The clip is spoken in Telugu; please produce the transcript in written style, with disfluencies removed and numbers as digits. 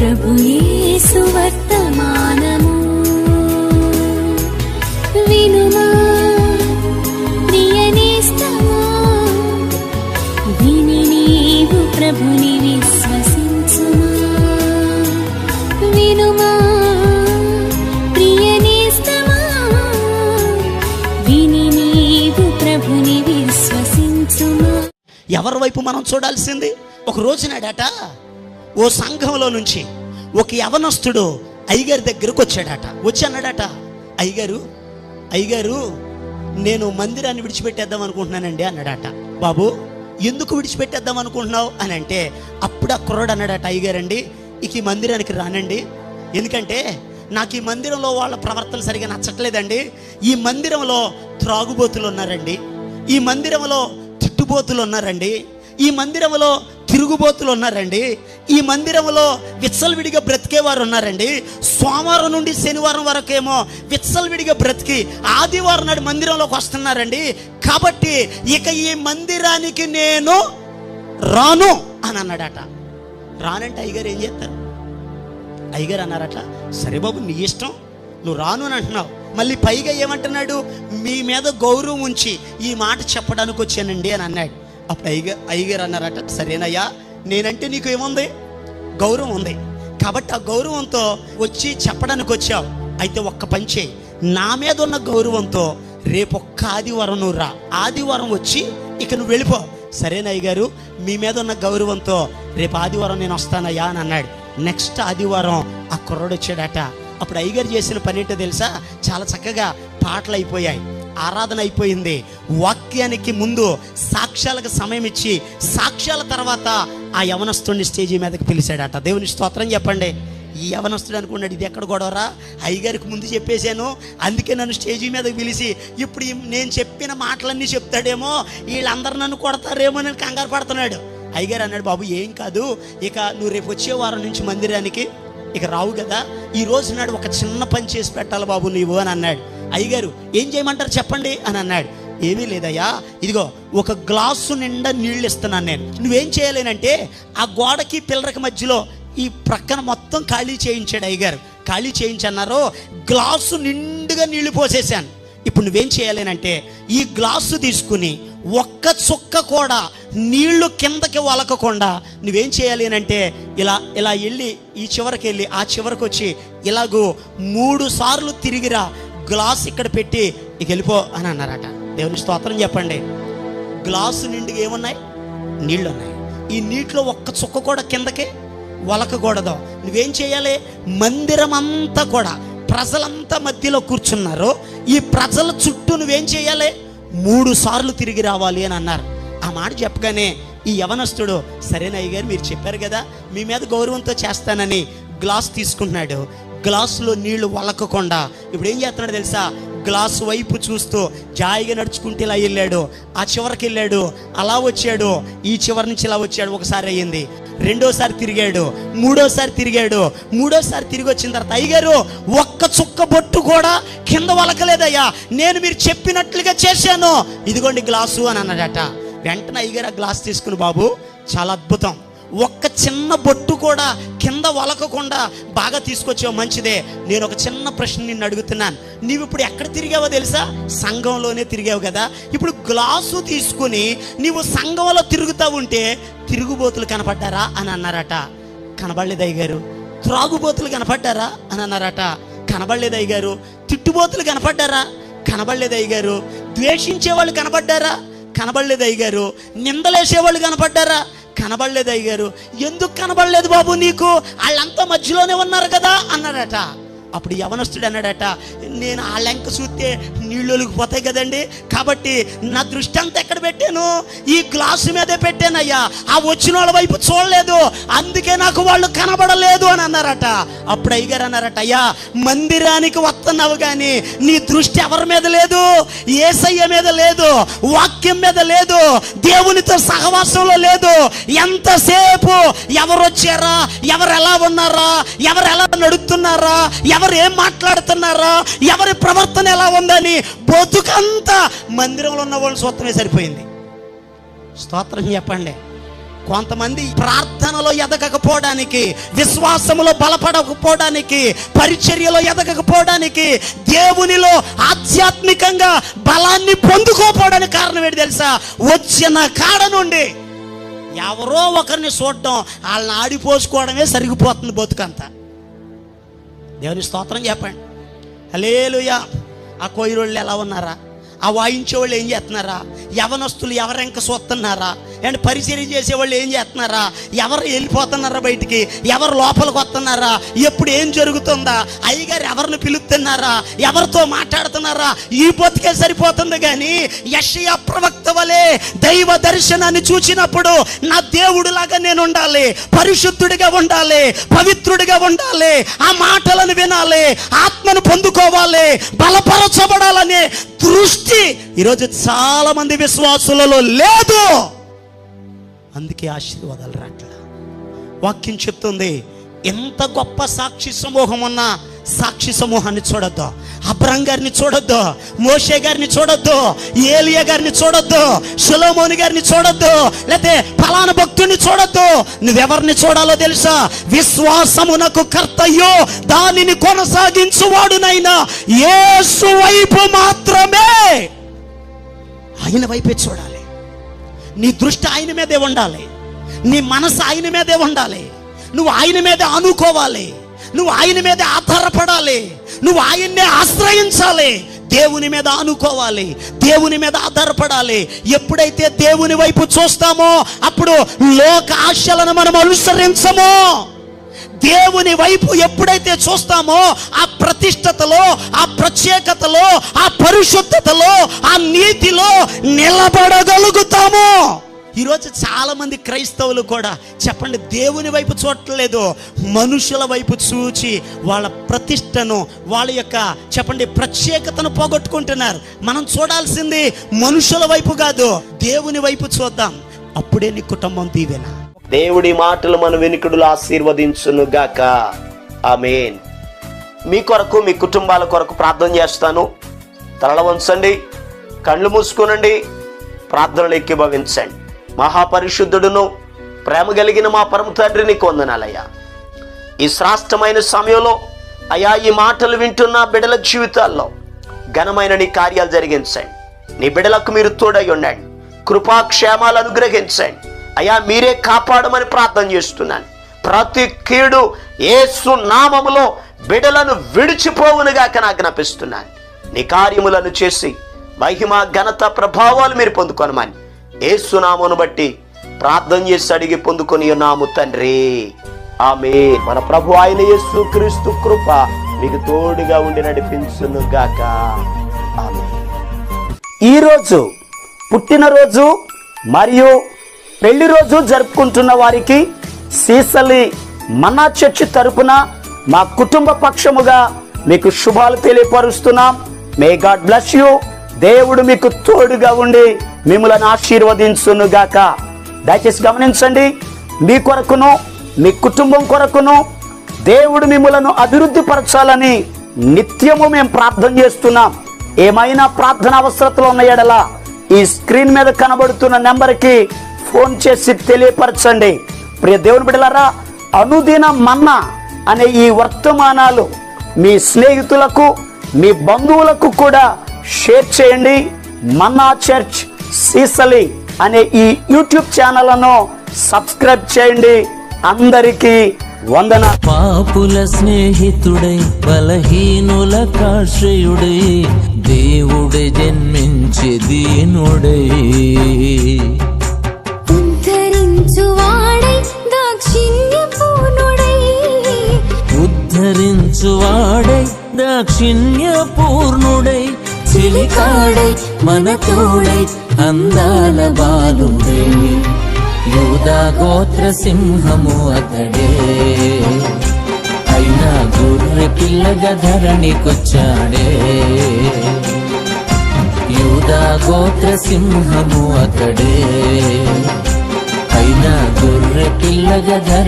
ప్రభు యేసు వర్తమానము వినుమా ప్రియనేస్తమా, విని నీవు ప్రభుని విశ్వసించుమా. వినుమా ప్రియనేస్తమా, విని నీవు ప్రభుని విశ్వసించుమా. ఎవరి వైపు మనం చూడాల్సింది? ఒక రోజునాడట ఓ సంఘంలో నుంచి ఒక యవనస్తుడు అయ్యగారి దగ్గరకు వచ్చాడట. వచ్చి అన్నాడట, అయ్యగారు నేను మందిరాన్ని విడిచిపెట్టేద్దాం అనుకుంటున్నానండి అన్నాడట. బాబు ఎందుకు విడిచిపెట్టేద్దాం అనుకుంటున్నావు అని అంటే, అప్పుడు ఆ కుర్రాడు అన్నాడట, అయ్యగారండి ఇక ఈ మందిరానికి రానండి, ఎందుకంటే నాకు ఈ మందిరంలో వాళ్ళ ప్రవర్తన సరిగా నచ్చట్లేదండి. ఈ మందిరంలో త్రాగుబోతులు ఉన్నారండి, ఈ మందిరంలో తిట్టుబోతులు ఉన్నారండి, ఈ మందిరంలో తిరుగుబోతులు ఉన్నారండి, ఈ మందిరంలో విచ్చలవిడిగా బ్రతికేవారు ఉన్నారండి. సోమవారం నుండి శనివారం వరకేమో విచ్చలవిడిగా బ్రతికి ఆదివారం నాడు మందిరంలోకి వస్తున్నారండి. కాబట్టి ఇక ఈ మందిరానికి నేను రాను అని అన్నాడట. రానంటే అయ్యగారు ఏం చేస్తారు? అయ్యగారు అన్నారట, సరే బాబు నీ ఇష్టం, నువ్వు రాను అని అంటున్నావు, మళ్ళీ పైగా ఏమంటున్నాడు, మీ మీద గౌరవం ఉంచి ఈ మాట చెప్పడానికి వచ్చానండి అని అన్నాడు. అప్పుడు అయ్యగారు అన్నారట, సరేనయ్యా నేనంటే నీకు ఏముంది, గౌరవం ఉంది, కాబట్టి ఆ గౌరవంతో వచ్చి చెప్పడానికి వచ్చావు. అయితే ఒక్క పని చేయి, నా మీద ఉన్న గౌరవంతో రేపు ఒక్క ఆదివారం నువ్వు రా, ఆదివారం వచ్చి ఇక నువ్వు వెళ్ళిపో. సరేనా అయ్యగారు, మీ మీద ఉన్న గౌరవంతో రేపు ఆదివారం నేను వస్తానయ్యా అని అన్నాడు. నెక్స్ట్ ఆదివారం ఆ కుర్రాడు వచ్చాడట. అప్పుడు అయ్యగారు చేసిన పని ఏంటో తెలుసా? చాలా చక్కగా పాటలు అయిపోయాయి, ఆరాధన అయిపోయింది, వాక్యానికి ముందు సాక్ష్యాలకు సమయం ఇచ్చి సాక్ష్యాల తర్వాత ఆ యవనస్తుడిని స్టేజీ మీదకి పిలిచాడట. దేవుని స్తోత్రం చెప్పండి. ఈ యవనస్తుడు అనుకున్నాడు, ఇది ఎక్కడ గొడవరా, అయ్యగారికి ముందు చెప్పేశాను, అందుకే నన్ను స్టేజీ మీదకి పిలిచి ఇప్పుడు నేను చెప్పిన మాటలన్నీ చెప్తాడేమో, వీళ్ళందరూ నన్ను కొడతారేమో అని కంగారు పడుతున్నాడు. అయ్యగారు అన్నాడు, బాబు ఏం కాదు, ఇక నువ్వు రేపు వచ్చే వారం నుంచి మందిరానికి ఇక రావు కదా, ఈ రోజు నాడు ఒక చిన్న పని చేసి పెట్టాలి బాబు నీవు అని అన్నాడు. అయ్యగారు ఏం చేయమంటారు చెప్పండి అని అన్నాడు. ఏమీ లేదయ్యా, ఇదిగో ఒక గ్లాసు నిండా నీళ్ళు ఇస్తున్నాను నేను, నువ్వేం చేయాలేనంటే ఆ గోడకి పిల్లరకి మధ్యలో ఈ ప్రక్కన మొత్తం ఖాళీ చేయించాడు అయ్యగారు. ఖాళీ చేయించన్నారు, గ్లాసు నిండుగా నీళ్లు పోసేసాను. ఇప్పుడు నువ్వేం చేయాలేనంటే ఈ గ్లాసు తీసుకుని ఒక్క చుక్క కూడా నీళ్లు కిందకి వలకకుండా నువ్వేం చేయాలి అంటే ఇలా వెళ్ళి ఈ చివరికి వెళ్ళి ఆ చివరికి వచ్చి ఇలాగూ 3 సార్లు తిరిగిరా, గ్లాస్ ఇక్కడ పెట్టి ఇక వెళ్ళిపో అని అన్నారట. దేవుని స్తోత్రం చెప్పండి. గ్లాసు నిండుగా ఏమున్నాయి? నీళ్ళు ఉన్నాయి. ఈ నీటిలో ఒక్క చుక్క కూడా కిందకి వలకకూడదు. నువ్వేం చేయాలి, మందిరం అంతా కూడా ప్రజలంతా మధ్యలో కూర్చున్నారు, ఈ ప్రజల చుట్టూ నువ్వేం చేయాలి, 3 సార్లు తిరిగి రావాలి అని అన్నారు. ఆ మాట చెప్పగానే ఈ యవనస్తుడు, సరేనా అయ్యగారు మీరు చెప్పారు కదా మీ మీద గౌరవంతో చేస్తానని గ్లాస్ తీసుకుంటున్నాడు. గ్లాసులో నీళ్లు వలకకుండా ఇప్పుడు ఏం చేస్తున్నాడు తెలుసా, గ్లాసు వైపు చూస్తూ జాయిగా నడుచుకుంటూ ఇలా వెళ్ళాడు, ఆ చివరికి వెళ్ళాడు, అలా వచ్చాడు, ఈ చివరి నుంచి ఇలా వచ్చాడు. ఒకసారి అయ్యింది, రెండోసారి తిరిగాడు, మూడోసారి తిరిగాడు, మూడోసారి తిరిగి వచ్చిన తర్వాత అయ్యగారు ఒక్క చుక్క బొట్టు కూడా కింద వలకలేదయ్యా, నేను మీరు చెప్పినట్లుగా చేశాను, ఇదిగోండి గ్లాసు అని అన్నాడట. వెంటనే అయ్యగారు ఆ గ్లాస్ తీసుకుని, బాబు చాలా అద్భుతం, ఒక్క చిన్న బొట్టు కూడా కింద వలకకుండా బాగా తీసుకొచ్చావు, మంచిదే. నేను ఒక చిన్న ప్రశ్న నిన్ను అడుగుతున్నాను, నీవు ఇప్పుడు ఎక్కడ తిరిగావో తెలుసా? సంఘంలోనే తిరిగావు కదా. ఇప్పుడు గ్లాసు తీసుకుని నీవు సంఘంలో తిరుగుతూ ఉంటే తిరుగుబోతులు కనపడ్డారా అని అన్నారట. కనబడలేదు అయ్యగారు. త్రాగుబోతులు కనపడ్డారా అని అన్నారట. కనబడలేదు అయ్యగారు. తిట్టుబోతులు కనపడ్డారా? కనబడలేదు అయ్యగారు. ద్వేషించేవాళ్ళు కనపడ్డారా? కనబడలేదు అయ్యగారు. నిందలేసేవాళ్ళు కనపడ్డారా? కనబడలేదు అయ్యగారు. ఎందుకు కనబడలేదు బాబు నీకు, వాళ్ళంతా మధ్యలోనే ఉన్నారు కదా అన్నాడట. అప్పుడు యవనస్తుడు అన్నాడట, నేను ఆ లెంక చూస్తే నీళ్ళు ఒలిగిపోతాయి కదండి, కాబట్టి నా దృష్టి అంతా ఎక్కడ పెట్టాను, ఈ గ్లాసు మీదే పెట్టానయ్యా, ఆ వచ్చిన వాళ్ళ వైపు చూడలేదు, అందుకే నాకు వాళ్ళు కనబడలేదు అని అన్నారట. అప్పుడు అయ్యగారు అన్నారట, అయ్యా మందిరానికి వస్తున్నావు కానీ నీ దృష్టి ఎవరి మీద లేదు, యేసయ్య మీద లేదు, వాక్యం మీద లేదు, దేవునితో సహవాసంలో లేదు. ఎంతసేపు ఎవరు వచ్చారా, ఎవరు ఎలా ఉన్నారా, ఎవరు ఎలా నడుస్తున్నారా, ఎవరు ఏం మాట్లాడుతున్నారా, ఎవరి ప్రవర్తన ఎలా ఉందని బతుకంతా మందిరంలో ఉన్న వాళ్ళు చూస్తమే సరిపోయింది. స్తోత్రం చెప్పండి. కొంతమంది ప్రార్థనలో ఎదగకపోవడానికి, విశ్వాసములో బలపడకపోవడానికి, పరిచర్యలో ఎదగకపోవడానికి, దేవునిలో ఆధ్యాత్మికంగా బలాన్ని పొందుకోపోవడానికి కారణం ఏంటి తెలుసా? వచ్చిన కాడ నుండి ఎవరో ఒకరిని చూడటం, వాళ్ళని ఆడిపోసుకోవడమే సరిగిపోతుంది బతుకంతా. దేవుని స్తోత్రం చెప్పండి. హల్లెలూయా. ఆ కోయిరోళ్ళు ఎలా ఉన్నారా? ఆ వాయించే వాళ్ళు ఏం చేస్తున్నారా? యవనస్తులు ఎవరెంక చూస్తున్నారా? అండ్ పరిచర్య చేసేవాళ్ళు ఏం చేస్తున్నారా? ఎవరు వెళ్ళిపోతున్నారా బయటికి? ఎవరు లోపలికి వస్తున్నారా? ఎప్పుడు ఏం జరుగుతుందా? అయ్యగారు ఎవరిని పిలుస్తున్నారా? ఎవరితో మాట్లాడుతున్నారా? ఈ బతికే సరిపోతుంది. కానీ యెషయా ప్రవక్త వలె దైవ దర్శనాన్ని చూసినప్పుడు నా దేవుడిలాగా నేను ఉండాలి, పరిశుద్ధుడిగా ఉండాలి, పవిత్రుడిగా ఉండాలి, ఆ మాటలను వినాలి, ఆత్మను పొందుకోవాలి, బలపరచబడాలనే దృష్టి ఈరోజు చాలా మంది విశ్వాసులలో లేదు. అందుకే ఆశీర్వాదాలు రాట్లా. వాక్యం చెప్తుంది, ఎంత గొప్ప సాక్షి సమూహం ఉన్నా సాక్షి సమూహాన్ని చూడొద్దు. అబ్రహాం గారిని చూడొద్దు, మోషే గారిని చూడొద్దు, ఏలియా గారిని చూడొద్దు, సొలొమోను గారిని చూడొద్దు, లేకపోతే ఫలానా భక్తుని చూడొద్దు. నువ్వెవరిని చూడాలో తెలుసా? విశ్వాసమునకు కర్తయ్యో దానిని కొనసాగించువాడునైనా యేసు వైపు మాత్రమే, ఆయన వైపే చూడాలి. నీ దృష్టి ఆయన మీదే ఉండాలి, నీ మనసు ఆయన మీదే ఉండాలి, నువ్వు ఆయన మీదే అనుకోవాలి, నువ్వు ఆయన మీద ఆధారపడాలి, నువ్వు ఆయన్నే ఆశ్రయించాలి, దేవుని మీద అనుకోవాలి, దేవుని మీద ఆధారపడాలి. ఎప్పుడైతే దేవుని వైపు చూస్తామో అప్పుడు లోక ఆశలను మనం అనుసరించము. దేవుని వైపు ఎప్పుడైతే చూస్తామో ఆ ప్రతిష్టతలో, ఆ ప్రత్యేకతలో, ఆ పరిశుద్ధతలో, ఆ నీతిలో నిలబడగలుగుతాము. ఈరోజు చాలా మంది క్రైస్తవులు కూడా చెప్పండి దేవుని వైపు చూడట్లేదు, మనుషుల వైపు చూచి వాళ్ళ ప్రతిష్టను, వాళ్ళ యొక్క చెప్పండి ప్రత్యేకతను పోగొట్టుకుంటున్నారు. మనం చూడాల్సింది మనుషుల వైపు కాదు, దేవుని వైపు చూద్దాం. అప్పుడే నీ కుటుంబం దీవెన. దేవుడి మాటలు మన వెనుకడులు ఆశీర్వదించును గాక. ఆమేన్. మీ కొరకు, మీ కుటుంబాల కొరకు ప్రార్థన చేస్తాను. తలల వంచండి, కళ్ళు మూసుకోనండి, ప్రార్థనలు ఏకీభవించండి. మహాపరిశుద్ధుడును ప్రేమ కలిగిన మా పరమ తండ్రిని వందనాలయ్యా. ఈ శ్రేష్టమైన సమయంలో అయ్యా ఈ మాటలు వింటున్న బిడ్డల జీవితాల్లో ఘనమైన నీ కార్యాలు జరిగించండి. నీ బిడ్డలకు మీరు తోడై ఉండండి, కృపాక్షేమాలు అనుగ్రహించండి అయ్యా. మీరే కాపాడమని ప్రార్థన చేస్తున్నాను. ప్రతి కీడు యేసు నామములో బిడ్డలను విడిచిపోవునుగాక ఆజ్ఞాపిస్తున్నాను. నీ కార్యములను చేసి మహిమ ఘనత ప్రభావాలు మీరు పొందుకొనమని యేసు నామమును బట్టి ప్రార్థన చేసి అడిగి పొందుకొని ఉన్నాము తండ్రి. ఆమేన్. మన ప్రభు అయిన యేసు క్రీస్తు కృప మీకు తోడుగా ఉండి నడిపించును గాక. ఆమేన్. ఈరోజు పుట్టినరోజు మరియు పెళ్లి రోజు జరుపుకుంటున్న వారికి సీసలి మన్నా చర్చి తరపున మా కుటుంబ పక్షముగా మీకు శుభాలు తెలియపరుస్తున్నాం. May God bless you. దేవుడు మీకు తోడుగా ఉండి మిమ్మల్ని ఆశీర్వదించును గాక. దయచేసి గమనించండి, మీ కొరకును మీ కుటుంబం కొరకును దేవుడు మిమ్మలను అభివృద్ధి పరచాలని నిత్యము మేము ప్రార్థన చేస్తున్నాం. ఏమైనా ప్రార్థన అవసరతలు ఉన్న యెడల ఈ స్క్రీన్ మీద కనబడుతున్న నెంబర్కి ఫోన్ చేసి తెలియపరచండి. ప్రియ దేవుని బిడ్డలారా, అనుదిన మన్నా అనే ఈ వర్తమానాలు మీ స్నేహితులకు, మీ బంధువులకు కూడా షేర్ చేయండి. మన్నా చర్చ్ సీసలి అనే ఈ యూట్యూబ్ ఛానల్ను సబ్స్క్రైబ్ చేయండి. అందరికీ వందన. పాపుల స్నేహితుడై బలహీనుల కాశ్రయుడై దేవుడే జన్మించి దీనుడై ఉద్ధరించువాడై దాక్షిణ్యపూర్ణుడై ఉద్ధరించువాడై దాక్షిణ్యపూర్ణుడై చిలికాడై మన తోడై అందాల బాలుడై యూదా గోత్ర సింహము అతడే అయినా గొర్రె పిల్లగా ధరణికొచ్చాడే యూదా గోత్ర సింహము అతడే అయినా గొర్రె పిల్లగా